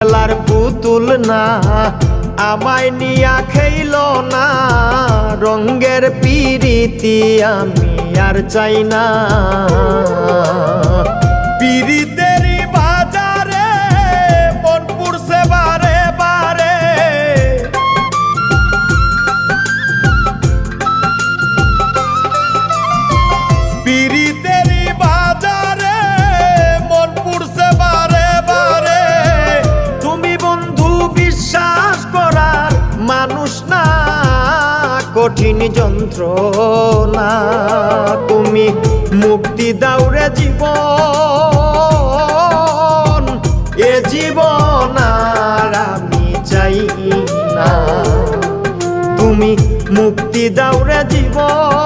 খেলার পুতুল না আমায় নিয়া খেইল না, রঙ্গের পিরিতি আমি আর চাই না। পিরিতেরই বাজারে মন পুড়ছে বারে বারে, পিরিতেরই বাজারে মন পুড়ছে বারে বারে। তুমি বন্ধু বিশ্বাস করার মানুষ না, কঠিন যন্ত্রণা। তুমি মুক্তি দাও রে জীবন, এ জীবন আর আমি চাই না। তুমি মুক্তি দাও রে জীবন।